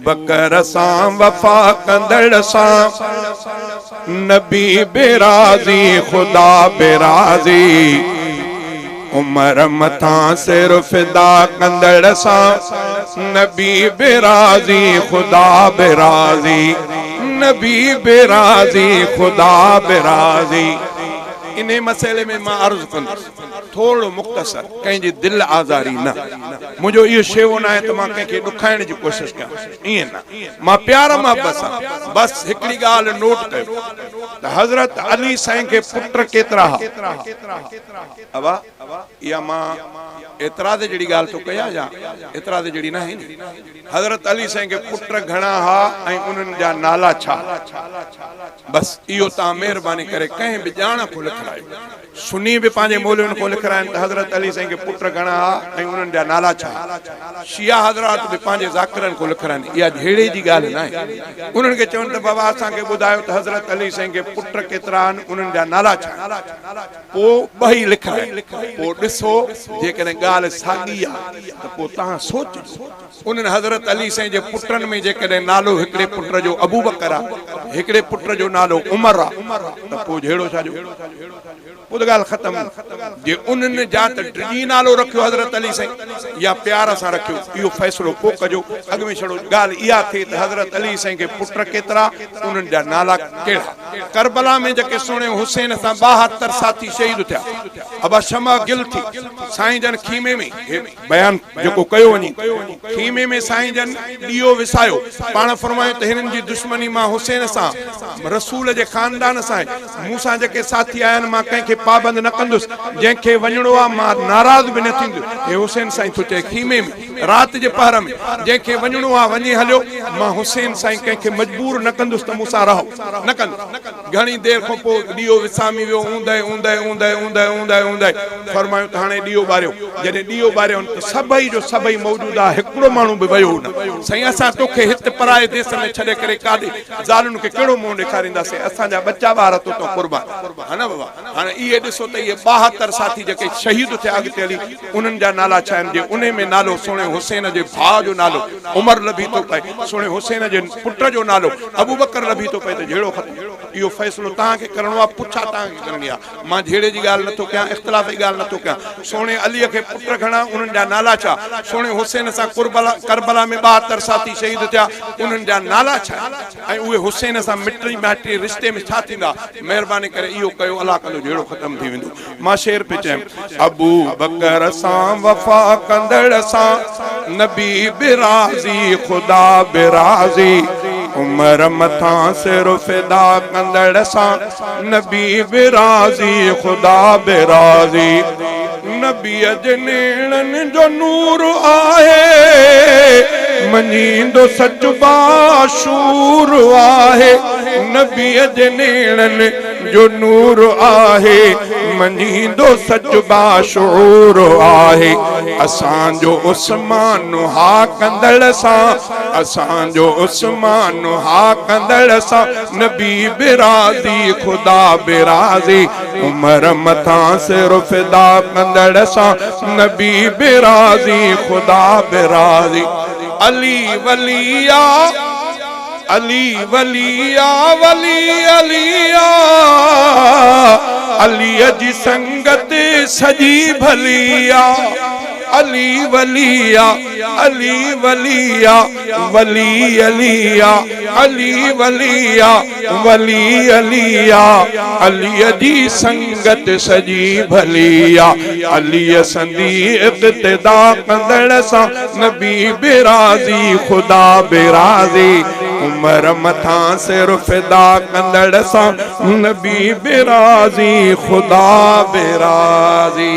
बकर सां वफा कंदड़ सां नबी बेराज़ी खुदा बेराज़ी उमर मथां सिर फिदा कंदड़ सां नबी बेराज़ी खुदा बेराज़ी नबी बेराज़ी खुदा बेराज़ी। इन्हें मसले में मां अर्ज़ कंदुसि थोड़ो मुख़्तसर कंहिंजी दिल आज़ारी न मुझो इहो शेवो न आहे त मां कंहिंखे ॾुखाइण जी कोशिशि कयां ईअं न मां प्यार मां बस हिकिड़ी ॻाल्हि नोट कयो त हज़रत अली साईं खे पुट केतिरा हुआ अवा इहा मां एतिराज़ जहिड़ी ॻाल्हि थो कयां या एतिराज़ जहिड़ी न आहे हज़रत अली साईं खे पुट घणा हुआ ऐं उन्हनि जा नाला छा बस इहो तव्हां महिरबानी करे कंहिं बि ॼाण को लिखायो सुनी भी पांजे मौलविन को लिख रहा है हजरत अली साईं के पुत्र घणा ऐं उन्हनि जा नाला छा शिया हजरात भी पांजे ज़ाकिरनि को लिख रहा है या झेड़े जी ॻाल्हि न आहे उन्हनि खे चवनि त बाबा असांखे ॿुधायो त हजरत अली साईं के पुत्र केतिरा आहिनि उन्हनि जा नाला छा पोइ ॿई लिखाए पोइ ॾिसो जेकॾहिं ॻाल्हि साॻी आहे त पोइ तव्हां सोचिजो उन्हनि हजरत अली साईं जे पुटनि में जेकॾहिं नालो हिकिड़े पुट जो अबू बकर आहे हिकिड़े पुट जो नालो उमर आहे त पोइ झेड़ो छाजो पोइ ॻाल्हि ख़तम जे उन्हनि जा त टिनी नालो रखियो हज़रत अली साईं या प्यार सां रखियो इहो फ़ैसिलो पोइ कजो अॻु में छॾो ॻाल्हि इहा थिए त हज़रत अली साईं खे पुट केतिरा उन्हनि जा नाला कहिड़ा करबला में जेके सुहिणे हुसैन सां 72 साथी शहीद थिया अबा शमा गिल थी साईं जन खीमे में बयान जेको कयो वञे खीमे में साईं जन ॾीओ विसायो पाण फरमायो त हिननि जी दुश्मनी मां हुसैन सां रसूल जे ख़ानदान सां मूंसां जेके साथी आया आहिनि मां कंहिंखे पाबंद न कंदुसि जंहिंखे वञणो आहे मां नाराज़ बि न थींदुसि हे हुसैन साईं थो चए खीमे में राति जे पहर में जंहिंखे वञणो आहे वञी हलियो मां हुसैन साईं कंहिंखे मजबूर न कंदुसि त मूंसां रहो न कंदुसि घणी देरि खां पोइ ॾीओ विसामी वियो ऊंदे फरमायो त हाणे ॾीओ ॿारियो जॾहिं ॾीओ ॿारियो त सभई जो सभई मौजूद आहे हिकिड़ो माण्हू बि वियो न साईं असां तोखे हिते पराए देश में छॾे करे काॾे ज़ालुनि खे कहिड़ो मुंहुं ॾेखारींदासीं असांजा बच्चा ॿार तो क़ुर्बान हा न बाबा हाणे इहे ॾिसो त इहे 72 साथी जेके शहीद थिया अॻिते हली उन्हनि जा नाला छा आहिनि जे उन में नालो सुहिणे हुसैन जे भाउ जो नालो उमर लभी थो पए सुहिणे हुसैन जे पुट जो नालो अबू बकर लभी थो पए त जहिड़ो ख़तमु इहो फ़ैसिलो तव्हांखे करिणो आहे पुछा तव्हांखे करणी आहे मां जहिड़े जी ॻाल्हि नथो कयां इख़्तिलाफ़ जी ॻाल्हि नथो कयां सुहिणे अलीअ खे पुट घणा उन्हनि जा नाला छा सुहिणे हुसैन सां करबला में 72 साथी शहीद थिया उन्हनि जा नाला छा ऐं उहे हुसैन सां मिटी माइटी रिश्ते में छा थींदा महिरबानी करे इहो कयो अलाह कंदो जहिड़ो ख़तमु थी वेंदो मां शेर पे चयमि अबू बकर सां वफा कंदड़ सां नबी बेराज़ी खुदा बेराज़ी उमर मथां सिर फिदा कंदड़ सां नबी बेराज़ी खुदा बेराज़ी नबीअ जे नेणनि जो नूर आहे मञींदो सच बाशूर आहे नबीअ जे नेणनि जो नूर आहे मञींदो सच बाशूर आहे असांजो उस्मान हा कंदड़ सां असांजो उस्मान हा कंदड़ सां नबी बेराज़ी खुदा बेराज़ी उमर मथां सिर फिदा कंदड़ सां नबी बेराज़ी खुदा बेराज़ी अली वलिया अली वलिया वली अलिया अलीअ जी संगत सजी भलिया अली वलिया अली वलिया वली अलिया अली वलिया वली अलिया अलीअ जी संगत सजी भलिया अलीअ संदी इक़्तिदा कंदड़ सां नबी बेराज़ी खुदा बेराज़ी उमर मथां सिर फिदा कंदड़ सां नबी बेराज़ी खुदा बेराज़ी।